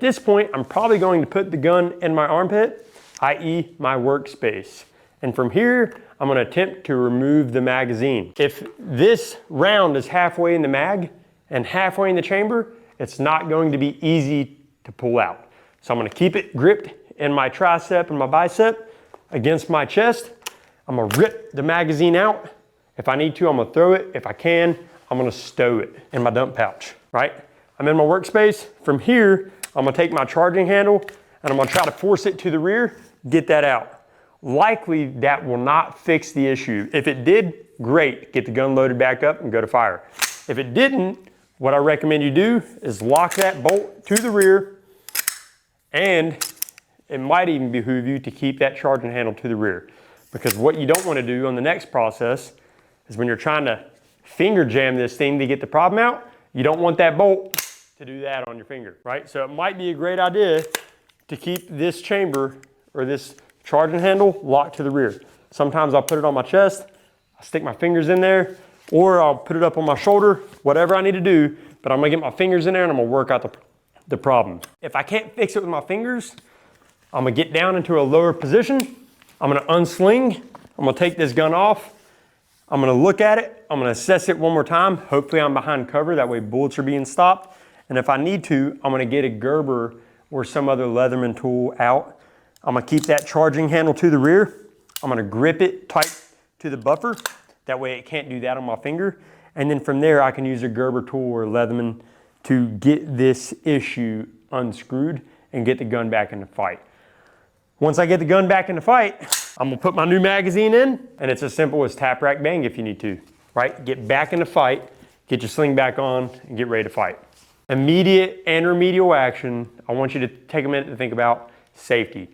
this point, I'm probably going to put the gun in my armpit, i.e. my workspace. And from here, I'm gonna attempt to remove the magazine. If this round is halfway in the mag and halfway in the chamber, it's not going to be easy to pull out. So I'm gonna keep it gripped in my tricep and my bicep against my chest. I'm gonna rip the magazine out. If I need to, I'm gonna throw it. If I can, I'm gonna stow it in my dump pouch, right? I'm in my workspace. From here, I'm gonna take my charging handle and I'm gonna try to force it to the rear, get that out. Likely that will not fix the issue. If it did, great, get the gun loaded back up and go to fire. If it didn't, what I recommend you do is lock that bolt to the rear, and it might even behoove you to keep that charging handle to the rear. Because what you don't want to do on the next process is when you're trying to finger jam this thing to get the problem out, you don't want that bolt to do that on your finger, right? So it might be a great idea to keep this chamber or this charging handle locked to the rear. Sometimes I'll put it on my chest, I'll stick my fingers in there, or I'll put it up on my shoulder, whatever I need to do, but I'm gonna get my fingers in there and I'm gonna work out the problem. If I can't fix it with my fingers, I'm gonna get down into a lower position, I'm gonna unsling, I'm gonna take this gun off, I'm gonna look at it, I'm gonna assess it one more time, hopefully I'm behind cover, that way bullets are being stopped, and if I need to, I'm gonna get a Gerber or some other Leatherman tool out. I'm gonna keep that charging handle to the rear. I'm gonna grip it tight to the buffer. That way it can't do that on my finger. And then from there, I can use a Gerber tool or Leatherman to get this issue unscrewed and get the gun back in the fight. Once I get the gun back in the fight, I'm gonna put my new magazine in, and it's as simple as tap, rack, bang if you need to, right? Get back in the fight, get your sling back on, and get ready to fight. Immediate and remedial action, I want you to take a minute to think about safety.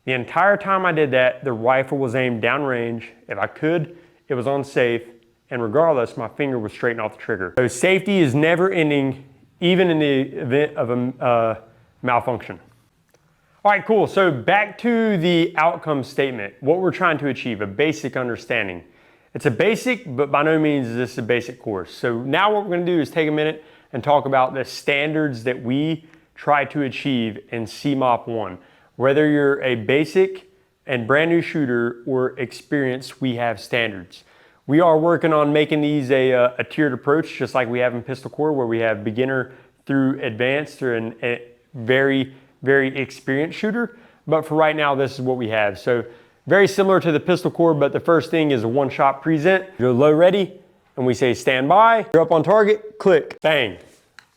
The entire time I did that, the rifle was aimed downrange. If I could, it was unsafe. And regardless, my finger was straight off the trigger. So safety is never ending, even in the event of a malfunction. All right, cool. So back to the outcome statement. What we're trying to achieve, a basic understanding. It's a basic, but by no means is this a basic course. So now what we're gonna do is take a minute and talk about the standards that we try to achieve in CMOP 1. Whether you're a basic and brand new shooter or experienced, we have standards. We are working on making these a tiered approach, just like we have in Pistol Corps, where we have beginner through advanced through a very, very experienced shooter. But for right now, this is what we have. So very similar to the Pistol Corps, but the first thing is a one-shot present. You're low ready, and we say stand by. You're up on target, click, bang.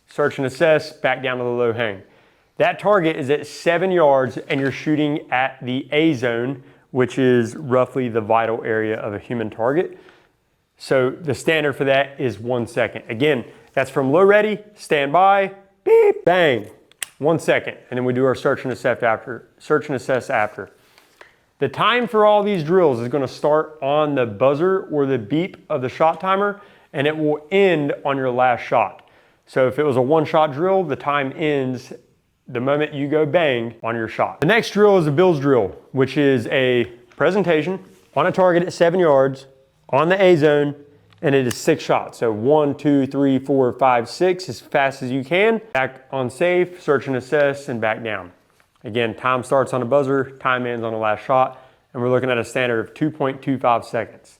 Search and assess, back down to the low hang. That target is at 7 yards and you're shooting at the A zone, which is roughly the vital area of a human target. So the standard for that is 1 second. Again, that's from low ready, stand by, beep, bang, 1 second. And then we do our search and assess after. The time for all these drills is gonna start on the buzzer or the beep of the shot timer, and it will end on your last shot. So if it was a one-shot drill, the time ends the moment you go bang on your shot. The next drill is a Bills drill, which is a presentation on a target at 7 yards on the A zone, and it is 6 shots. So 1, 2, 3, 4, 5, 6, as fast as you can. Back on safe, search and assess, and back down. Again, time starts on a buzzer, time ends on the last shot, and we're looking at a standard of 2.25 seconds.